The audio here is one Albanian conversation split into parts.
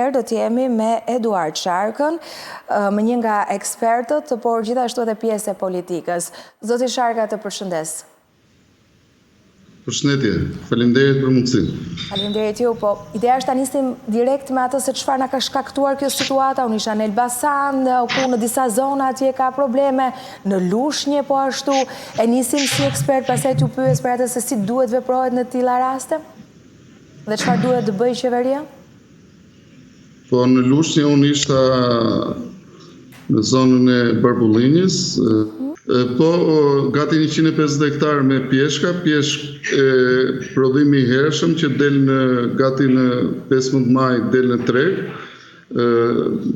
herë do t'jemi me Eduard Sharkën, më një nga ekspertët, por gjithashtu edhe pjesë e politikës. Zoti Sharka, të përshëndes. Përshëndetje, faleminderit për mundësinë. Faleminderit ju, po ideja është ta nisim direkt me atë se çfarë na ka shkaktuar kjo situata. Unë isha në Elbasan, ku në disa zona atje ka probleme, në Lushnjë po ashtu. E nisim si ekspert, pastaj t'ju pyes për atë se si duhet veprohet në të tilla raste? Dhe çfarë duhet të bëjë qeveria? Po në Lushnjë unë isha në zonën e Barbullinjës, po gati 150 hektar me pjeshka prodhimi i hershëm që del gati në 15 maj del në treg.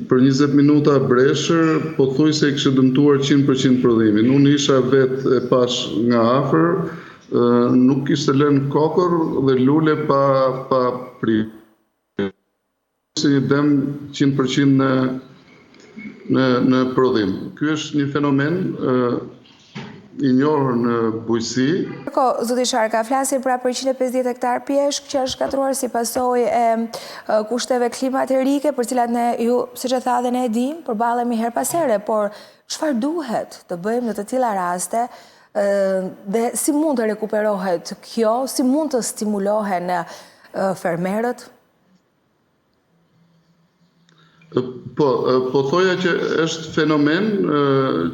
Për 20 minuta breshër, pothuajse i kishte dëmtuar 100% prodhimin. Unë isha vetë e pash nga afër, nuk kishte lënë kokër dhe lule pa prirje. Si një dëm 100% në prodhim. Ky është një fenomen i njohur në bujqësi. Zoti Sharka, flasim pra për 150 hektar pjeshk që është shkatruar si pasojë e kushteve klimaterike, për cilat ne ju, siç e tha dhe ne e dim, përballemi her pas here, por çfarë duhet të bëjmë në të tilla raste dhe si mund të rekuperohet kjo, si mund të stimulohen fermerët? Po thoja që është fenomen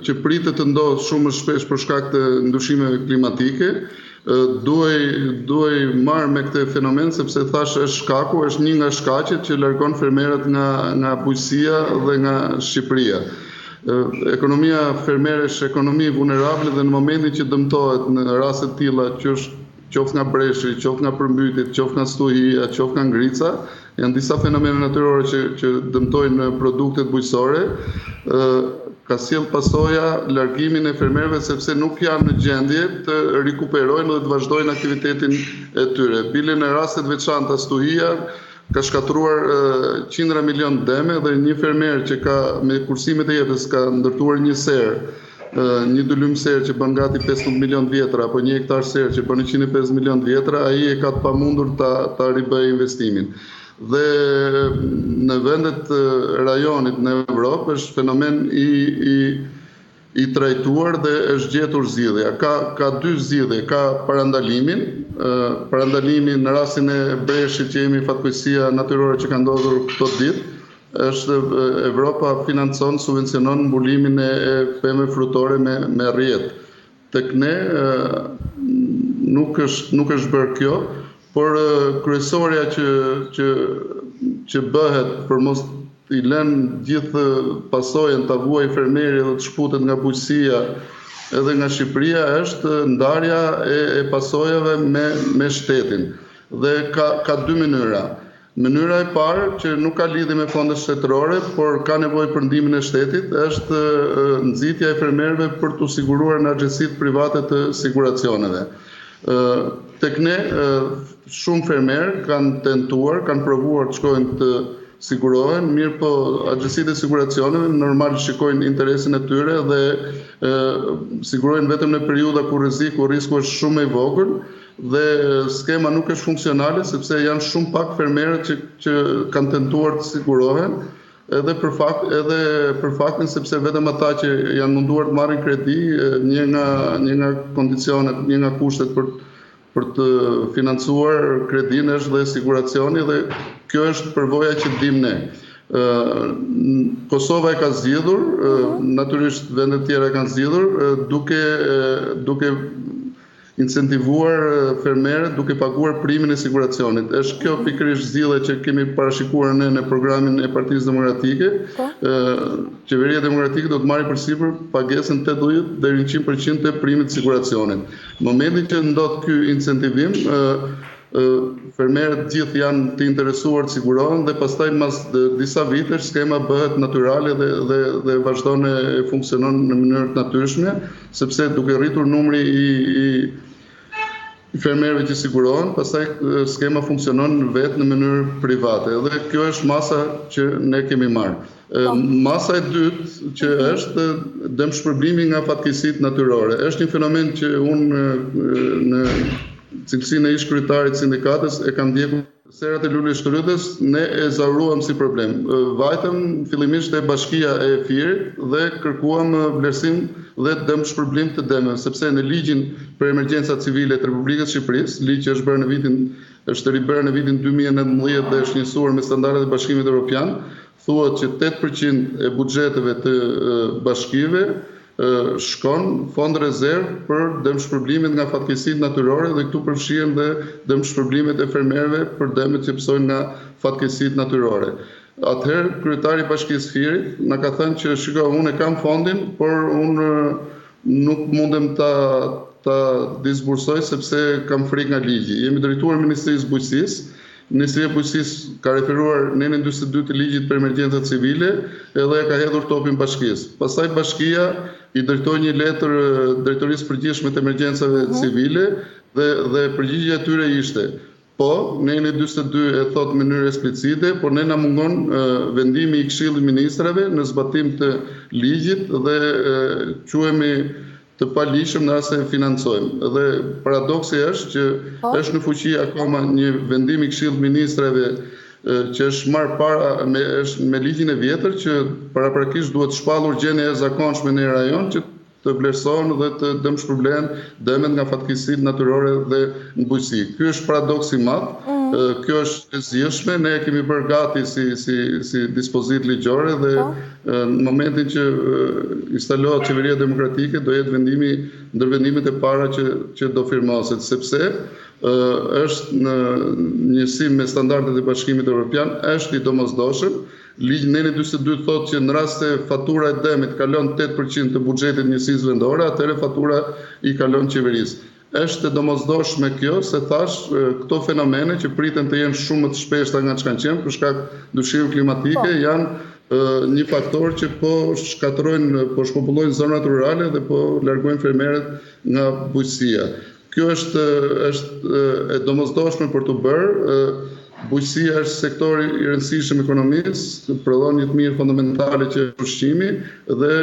që pritet të ndodhë shumë shpesh për shkak të ndryshimeve klimatike. Duaj marrë me këtë fenomen sepse thash është shkaku, është një nga shkaqet që largon fermerët nga bujqësia dhe nga Shqipëria. Ekonomia fermere është ekonomi vulnerable dhe në momentin që dëmtohet në raste të tilla që është qoftë nga breshri, qoftë nga përmbytjet, qoftë nga stuhia, qoftë nga ngrica, janë disa fenomene natyrore që dëmtojnë produktet bujqësore, ka sjell pasoja largimin e fermerëve sepse nuk janë në gjendje të rikuperojnë dhe të vazhdojnë aktivitetin e tyre. Bile në rastet veçanta stuhia ka shkatruar qindra milion deme dhe një fermer që ka me kursimet e jetës ka ndërtuar një serë, një dulym serë që bën gati 15 milion vjetra apo një hektar serë që bën 150 milion vjetra, ai e ka të pamundur ta ribëjë investimin. Dhe në vendet rajonit në Evropë është fenomen i trajtuar dhe është gjetur zgjidhja. Ka dy zgjidhje, ka parandalimi në rastin e breshit që jemi fatkeqësia natyrore që ka ndodhur këto ditë. Evropa financon, subvencionon mbulimin e pemëve frutore me rrjet. Tek ne nuk është bërë kjo, por kryesorja që bëhet për mos i lënë gjithë pasojën ta vuajë fermeri dhe të shputet nga bujqësia edhe nga Shqipëria është ndarja e pasojave me shtetin. Dhe ka dy mënyra. Mënyra e parë, që nuk ka lidhje me fondet shtetërore, por ka nevojë për ndihmën e shtetit, është nxitja e fermerëve për t'u siguruar në agjensitë private të siguracioneve. Tek ne, shumë fermerë kanë tentuar, kanë provuar të shkojnë të sigurohen, mirë po agjensitë e siguracioneve normal shikojnë interesin e tyre dhe sigurojnë vetëm në periudha ku risku është shumë i vogël, dhe skema nuk është funksionale sepse janë shumë pak fermerët që kanë tentuar të sigurohen, edhe për faktin sepse vetëm ata që janë munduar të marrin kredi, një nga kondicionet, një nga kushtet për të financuar kredin është dhe siguracioni dhe kjo është përvoja që dim ne. Kosova e ka zgjidhur, natyrisht vendet tjera kanë zgjidhur, duke incentivuar fermerët duke paguar primin e siguracionit. Është kjo pikërisht zgjidhja që kemi parashikuar ne në programin e Partisë Demokratike. Qeveria Demokratike do të marrë përsipër pagesën 80 deri në 100% të primit të siguracionit. Në momentin që ndodh ky incentivim, fermerët gjithë janë të interesuar të sigurohen dhe pastaj mas disa vitesh skema bëhet natyrale dhe vazhdon e funksionon në mënyrë të natyrshme, sepse duke rritur numri i fermerëve që sigurohen, pastaj skema funksionon vetë në mënyrë private. Dhe kjo është masa që ne kemi marrë. Masa e dytë që është dëmshpërblimi nga fatkeqësitë natyrore. Është një fenomen që unë në cilësinë e ish kryetarit sindikatës e kam ndjekur Serat e Lule Shtrydhës ne e zaruam si problem. Vajtëm fillimisht e Bashkia e Firit dhe kërkuam vlerësim dhe dëmshpërblim të dëmeve, sepse në ligjin për emergjenca civile të Republikës Shqipërisë, ligj që është ribërë në vitin 2019 dhe është njësuar me standardet e Bashkimit Evropian, thuhet që 8% e buxheteve të bashkive shkon fond rezervë për dëmshpërblimet nga fatkeqësitë natyrore dhe këtu përfshihen dhe dëmshpërblimet e fermerëve për dëmet që pësojnë nga fatkeqësitë natyrore. Atëherë kryetari i Bashkisë Firit na ka thënë që shiko, unë e kam fondin, por unë nuk mundem ta disbursoj sepse kam frikë nga ligji. Jemi drejtuar Ministrisë Bujqësisë. Ministria e Bujqësisë ka referuar nenën 42 të ligjit për emergjenca civile edhe ka hedhur topin bashkisë. Pastaj bashkia i drejtoi një letër Drejtorisë Përgjithshme të Emergjencave Civile dhe përgjigjja e tyre ishte: po, nenën 42 e thot në mënyrë eksplicite, por ne na mungon vendimi i Këshillit Ministrave në zbatim të ligjit dhe quhemi të palishëm në rast se financojmë. Dhe paradoksi është që është në fuqi akoma një vendim i Këshillit Ministrave që është marrë para me ligjin e vjetër që paraprakisht duhet shpallur gjendja e zakonshme në rajon që të vlerësohen dhe të dëmshpërblehen dëmet nga fatkeqësitë natyrore dhe në bujqësi. Ky është paradoksi i madh. Kjo është e zgjeshme, ne e kemi bërë gati si dispozitë ligjore dhe në momentin që instalohet qeveria demokratike do jetë ndër vendimet e para që do firmoset, sepse është në njësim me standardet e Bashkimit Evropian, është i domosdoshëm. Ligji nenën 42 thotë që në rast se fatura e dëmit kalon 8% të buxhetit njësisë vendore, atëherë fatura i kalon qeverisë. Është e domosdoshme kjo, se thash këto fenomene që priten të jenë shumë më të shpeshta nga çka kanë qenë për shkak ndryshimeve klimatike janë një faktor që po shkatërrojnë, po shpopulojnë zonat rurale dhe po largojnë fermerët nga bujqësia. Kjo është e domosdoshme për të bërë. Bujqësia është sektori i rëndësishëm ekonomisë, prodhon një të mirë fundamentale që është ushqimi dhe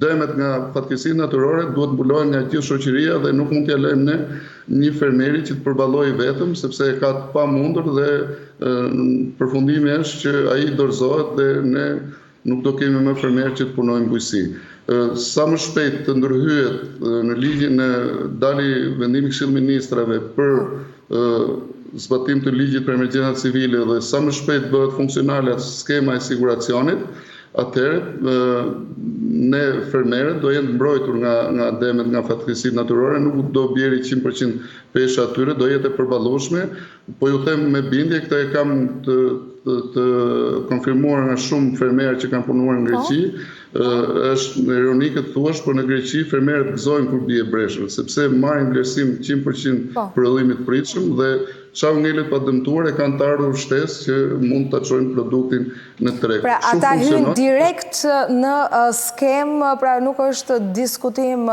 dëmet nga fatkeqësitë natyrore duhet mbulohen nga gjithë shoqëria dhe nuk mund t'ia lëmë ne një fermeri që të përballojë vetëm sepse e ka të pamundur dhe përfundimi është që ai dorëzohet dhe ne nuk do kemi më fermerë që të punojnë bujqësi. Sa më shpejt të ndërhyet në ligjin e dali vendimi i Këshillit Ministrave për zbatim të ligjit për emergjenca civile dhe sa më shpejt bëhet funksionale skema e siguracionit, atëherë ne fermerët do jenë mbrojtur nga dëmet nga fatkeqësitë natyrore, nuk do bjeri 100% pesha atyre, do jetë e përballueshme, po ju them me bindje, këtë e kam të konfirmuar nga shumë fermerë që kanë punuar në Greqi. Është ironike të thuash, por në Greqi fermerët gëzojnë kur bie breshët, sepse marrin vlerësim 100% prodhimit pritshëm dhe çfarë ngelet pa dëmtuar e kanë të ardhur shtesë që mund ta çojnë produktin në treg. Pra ata hyn direkt në skemë, pra nuk është diskutim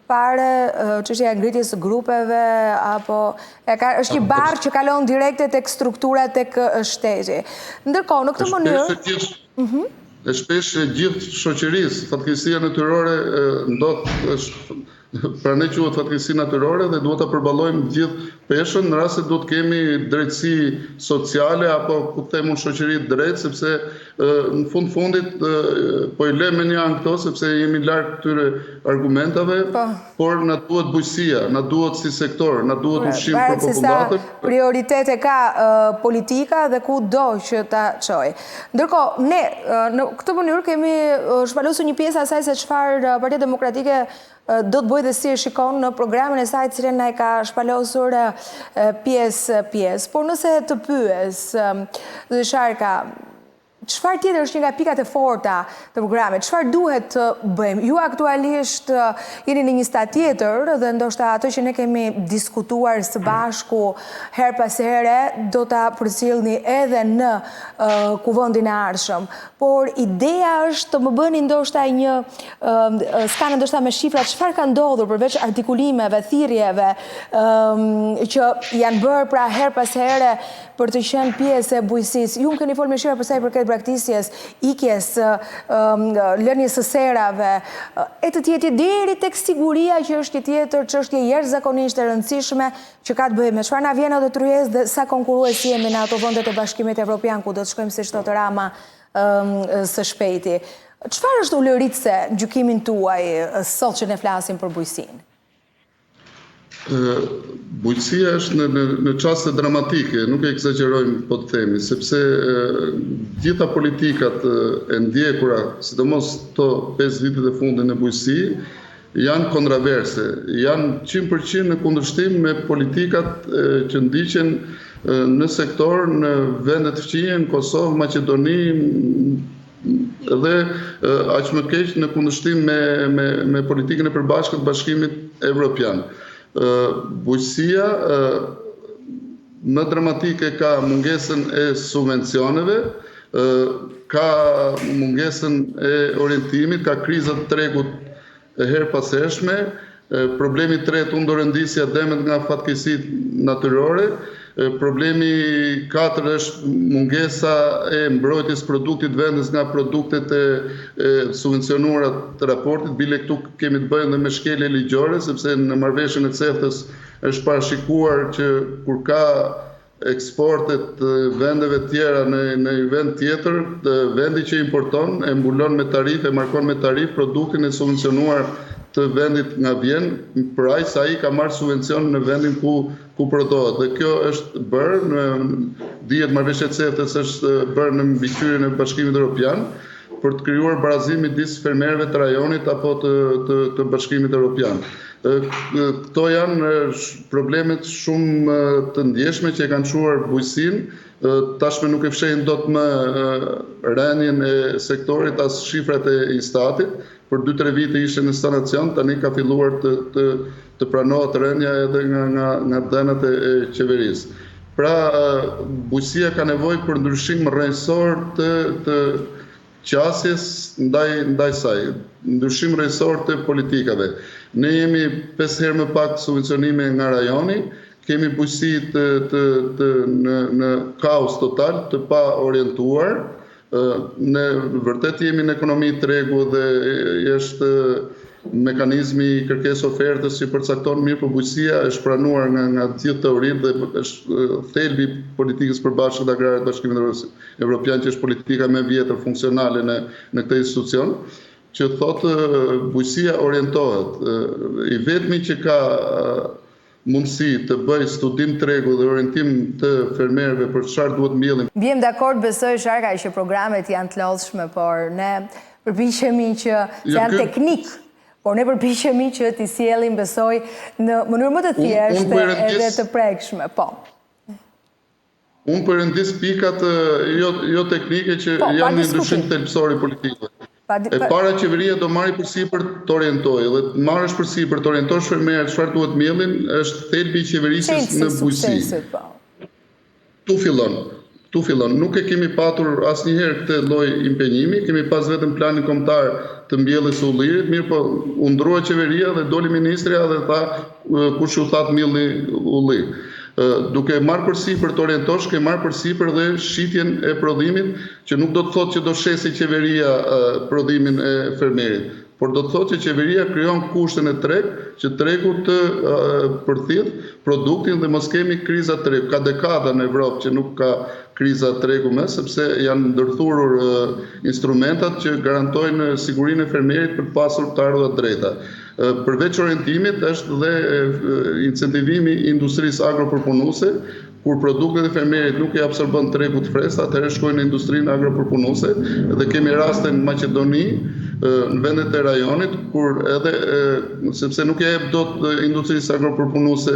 pare çështja e ngritjes së grupeve apo është një barë që kalon direkte tek struktura, tek shteti. Ndërkohë në këtë mënyrë e shpesh gjithë shoqërisë fatkeqësia natyrore ndodh pra ne quhet fatkeqësi natyrore dhe duhet ta përballojmë gjithë peshën në rast se do të kemi drejtësi sociale apo ku them unë shoqëri drejt, sepse në fundit po i lëmë një anë këto sepse jemi larg këtyre argumentave, por na duhet bujqësia, na duhet si sektor, na duhet ushqim për popullatën. Prioritete ka politika dhe ku do që ta çojë. Ndërkohë ne në këtë mënyrë kemi shpalosur një pjesë asaj se çfarë Partia Demokratike do të bëjë dhe si e shikon në programin e saj, cilën na e ka shpalosur pjesë. Por nëse të pyes, Sharka, çfarë tjetër është një nga pikat e forta të programit? Çfarë duhet të bëjmë? Ju aktualisht jeni në një stad tjetër dhe ndoshta ato që ne kemi diskutuar së bashku her pas here do ta përcjellni edhe në kuvendin e ardhshëm. Por ideja është të më bëni ndoshta një skanë ndoshta me shifra, çfarë ka ndodhur përveç artikulimeve, thirrjeve që janë bërë pra her pas here për të qenë pjesë e bujqësisë. Ju më keni folur me shifra për sa i përket braktisjes, ikjes, lënies së serave, e të tjetër deri tek siguria që është një tjetër çështje jashtëzakonisht e rëndësishme që ka të bëjë me çfarë na vjen edhe tryez dhe sa konkurruesi jemi në ato vendet e Bashkimit Evropian ku do të shkojmë siç thotë Rama së shpejti. Çfarë është ulëritse gjykimin tuaj sot që ne flasim për bujqësinë? Bujqësia është në çaste dramatike, nuk e egzagerojmë po të themi, sepse gjitha politikat e ndjekura, sidomos këto 5 vitet e fundit në bujqësi, janë kontraverse, janë 100% në kundërshtim me politikat që ndiqen në sektor në vendet fqinje, në Kosovë, Maqedoni, dhe aq më keq në kundërshtim me politikën e përbashkët të Bashkimit Evropian. Bujqësia më dramatike ka mungesën e subvencioneve, ka mungesën e orientimit, ka krizat të tregut e her pashershme, problemi tretë undorëndisja demet nga fatkeqësitë natyrore, problemi 4 është mungesa e mbrojtjes produktit vendes nga produktet e subvencionuara të raportit. Bile këtu kemi të bëjmë dhe me shkelje ligjore, sepse në marrëveshjen e CEFTA-s është parashikuar që kur ka eksportet vendeve tjera në një vend tjetër, vendi që importon e mbulon me tarifë, e markon me tarifë produktin e subvencionuar të vendit nga vjen, për aq sa ai ka marrë subvencion në vendin ku prodhohet. Dhe kjo është bërë, dihet marrëveshja e CEFTA-s është bërë në mbikëqyrjen e Bashkimit Evropian për të krijuar barazim midis fermerëve të rajonit apo të Bashkimit Evropian. Këto janë problemet shumë të ndjeshme që e kanë çuar bujqësinë. Tashme nuk e fshehin dot më rënien e sektorit as shifrat e Instatit. Për 2-3 vite ishte në stagnacion, tani ka filluar të pranohet rënja edhe nga dënat e qeverisë. Pra, bujqësia ka nevojë për ndryshim rrethësor të qasjes ndaj saj, ndryshim rrethësor të politikave. Ne jemi 5 herë më pak subvencionime nga rajoni, kemi bujqësi në kaos total, të pa orientuar. Ne vërtet jemi në ekonomi tregu dhe është mekanizmi i kërkesë ofertës që përcakton mirë, por bujqësia është pranuar nga gjithë teoritë dhe është thelbi politikës përbashkët agrare të Bashkimit Evropian, që është politika më e vjetër funksionale në këtë institucion, që thotë bujqësia orientohet. I vetmi që ka mundësi të bëj studim tregu dhe orientim të fermerëve për çfarë duhet mbjellim. Bjem dakord, besoj Sharka që programet janë të lodhshme, por ne përpiqemi që janë teknik, por ne përpiqemi që t'i sjellim, besoj, në mënyrë më të thjeshtë edhe të prekshme. Po. Unë përëndis pikat jo teknike që janë një ndryshim thelbësor i politikëve. E para, qeveria do marrë përsipër të orientojë, dhe marrësh përsipër të orientosh fermerët çfarë duhet mbjellin, është thelbi i qeverisjes në bujqësi. Tu fillon. Nuk e kemi patur asnjëherë këtë lloj impenjimi, kemi pas vetëm planin kombëtar të mbjelljes së ullirit, mirë po u ndrua qeveria dhe doli ministrja dhe tha kush u tha të mbjellni ulli. Duke marrë përsipër të orientosh, ke marrë përsipër dhe shitjen e prodhimit, që nuk do të thotë që do shesi qeveria prodhimin e fermerit, por do të thotë që qeveria krijon kushtin e treg, që tregu të përthith produktin dhe mos kemi kriza tregu. Ka dekada në Evropë që nuk ka kriza tregu më, sepse janë ndërthurur instrumentat që garantojnë sigurinë e fermerit për të pasur të ardhurat drejta. Përveç orientimit është dhe incentivimi i industrisë agropërpunuese, kur produktet e fermerit nuk i absorbon tregu të freskët, atëherë shkojnë në industrinë agropërpunuese dhe kemi raste në Maqedoni, në vendet e rajonit, kur edhe sepse nuk e jep dot industrisë agropërpunuese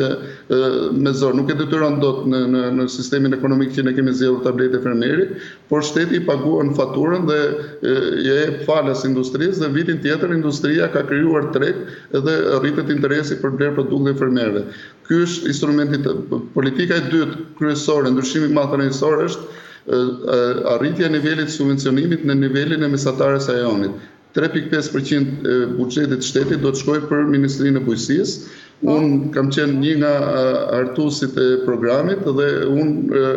me zor, nuk e detyron dot në sistemin ekonomik që ne kemi zgjedhur ta blejë fermerit, por shteti i paguan faturën dhe ja jep falas industrisë dhe vitin tjetër industria ka krijuar treg dhe rritet interesi për blerë produkte fermerëve. Ky është instrumenti, politika e dytë kryesore, ndryshimi madhërisor është arritja e nivelit subvencionimit në nivelin e mesatarës së rajonit. 3.5% buxhetit shtetit do të shkojë për Ministrinë e Bujqësisë. Unë kam qenë një nga artuesit e programit dhe unë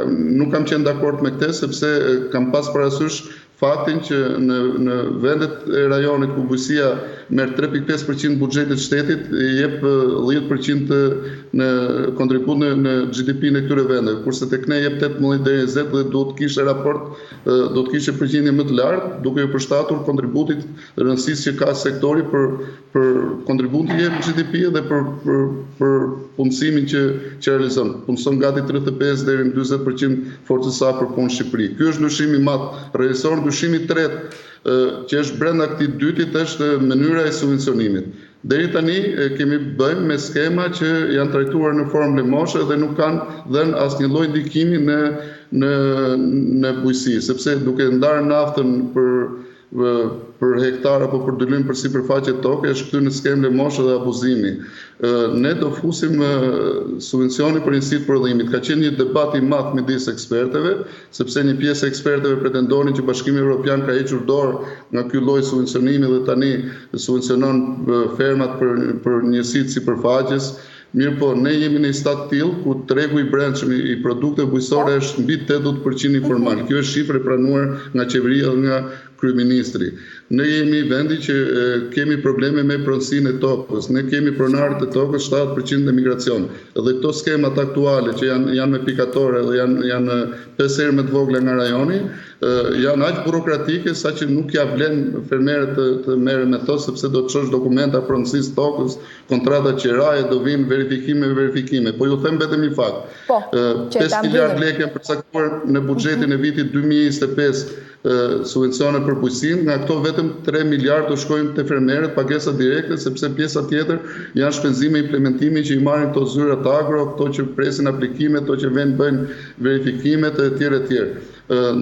nuk kam qenë dakord me këtë, sepse kam pas parasysh faktin që në vendet e rajonit ku bujësia merr 3.5% buxhetit shtetit, jep 10% në kontribut në GDP-n e këtyre vendeve, kurse tek ne jep 18 deri 20 dhe do të kishte raport, do të kishte përqindje më të lartë, duke u përshtatur kontributit rëndësisë që ka sektori për kontributin që jep GDP dhe për punësimin që realizon. Punëson gati 35 deri në 40% forcës së për punë në Shqipëri. Ky është ndryshimi i madh rrjedhor. Ndryshimi i tretë që është brenda këtij dytit është mënyra e subvencionimit. Deri tani kemi bëjmë me skema që janë trajtuar në formë lëmoshe dhe nuk kanë dhënë asnjë lloj ndikimi në bujësi, sepse duke ndarë naftën për hektar apo për dëlim për sipërfaqe toke është këtu në skemë lëmoshe dhe abuzimi. Ne do fusim subvencione për njësitë prodhimit. Ka qenë një debat i madh midis ekspertëve, sepse një pjesë e ekspertëve pretendonin që Bashkimi Evropian ka hequr dorë nga ky lloj subvencionimi dhe tani subvencionon fermat për njësitë sipërfaqes. Mirë po, ne jemi në stat tillë ku tregu i brendshëm i produkteve bujësore është mbi 80% informal. Kjo është shifrë e pranuar nga qeveria dhe nga kryeministri. Ne jemi vendi që kemi probleme me pronësinë e tokës. Ne kemi pronarët e tokës 70% emigracion. Dhe këto skemat aktuale që janë me pikatore dhe janë 5 herë më të vogla nga rajoni, janë aq burokratike sa që nuk ja vlen fermerët të merren me to, sepse do të çosh dokumenta pronësisë tokës, kontrata qeraje, do vinë verifikime. Po ju them vetëm një fakt. 5 miliard lekë janë përcaktuar në buxhetin e vitit 2025 subvencione për bujësinë, nga këto vetëm 3 miliard do shkojnë te fermerët, pagesa direkte, sepse pjesa tjetër janë shpenzime implementimi që i marrin këto zyrat agro, këto që presin aplikime, këto që bëjnë verifikimet e tjerë.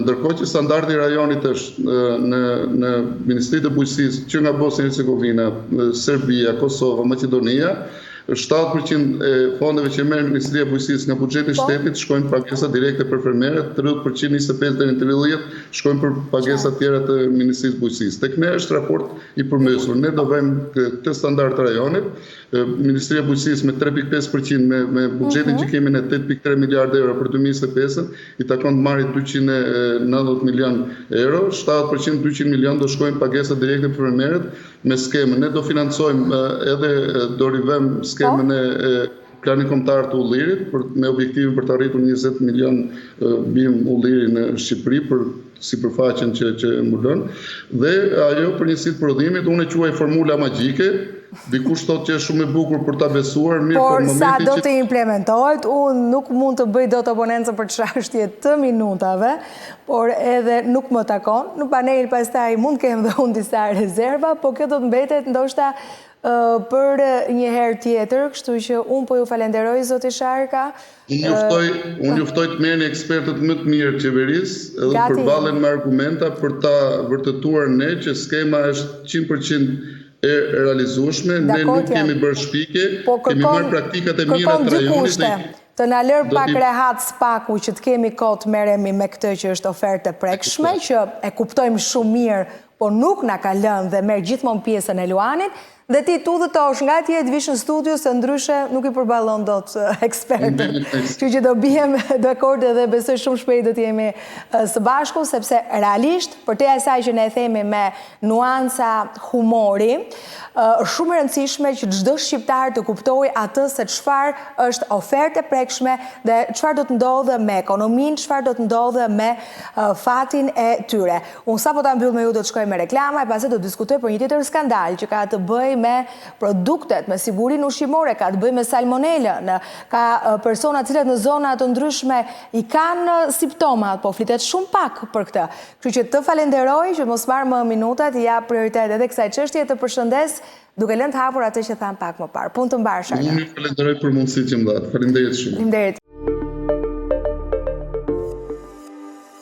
Ndërkohë që standardi i rajonit është në Ministritë e Bujqësisë që nga Bosnia e Hercegovina, Serbia, Kosova, Maqedonia, 7% e fondeve që merr Ministria e Bujqësisë nga buxheti i shtetit shkojnë pagesa direkte për fermerët, 30% 25 deri në 30 shkojnë për pagesa tjera të Ministrisë së Bujqësisë. Tek ne është raport i përmbysur. Ne do vëmë këtë standard të rajonit, Ministria e Bujqësisë me 3.5% me buxhetin që kemi në 8.3 miliardë euro për 2025, i takon të marrë 290 milion euro, 7% 200 milion do shkojnë pagesa direkte për fermerët me skemën. Ne do financojmë edhe do rivëm skemën e planit kombëtar të ullirit me objektivin për të arritur 20 milion bim ulliri në Shqipëri për sipërfaqen që mbulon. Dhe ajo për njësitë prodhimit, unë e quaj formula magjike. Dikush thotë që është shumë e bukur për ta besuar, mirë por sa do të implementohet, unë nuk mund të bëj dot oponencë për çështje të minutave, por edhe nuk më takon. Në panel pastaj mund kem dhe unë disa rezerva, po kjo do të mbetet ndoshta për një herë tjetër, kështu që unë po ju falenderoj zoti Sharka. Unë juftoj të merrni ekspertët më të mirë qeverisë edhe përballen me argumenta për ta vërtetuar ne që skema është 100% e realizueshme, ne nuk kemi bërë shpike, kemi marrë praktikat e mira të rajonit. Të na lër pak rehat spaku që të kemi kohë të merremi me këtë që është ofertë e prekshme, që e kuptojmë shumë mirë, por nuk na ka lënë dhe merr gjithmonë pjesën e luanit. Dhe ti tu dhe tosh nga ti e të vish në studio, se ndryshe nuk i përballon dot ekspertët. Kështu që do bijem dakord dhe besoj shumë shpejt do të jemi së bashku, sepse realisht, për te asaj që ne themi me nuanca humori, shumë e rëndësishme që çdo shqiptar të kuptojë atë se çfarë është ofertë e prekshme dhe çfarë do të ndodhë me ekonominë, çfarë do të ndodhë me fatin e tyre. Unë sapo ta mbyll me ju do të shkoj me reklama e pastaj do të diskutoj për një tjetër skandal që ka të bëjë me produktet, me sigurinë ushqimore, ka të bëjë me salmonelën, ka persona të cilët në zona të ndryshme i kanë simptomat, po flitet shumë pak për këtë. Kështu që të falenderoj që mos marr më minutat, ja prioritet edhe kësaj çështje, të përshëndes duke lënë të hapur atë që tham pak më parë. Punë të mbarë, Sharka. Unë falenderoj për mundësitë që më dhat. Faleminderit shumë.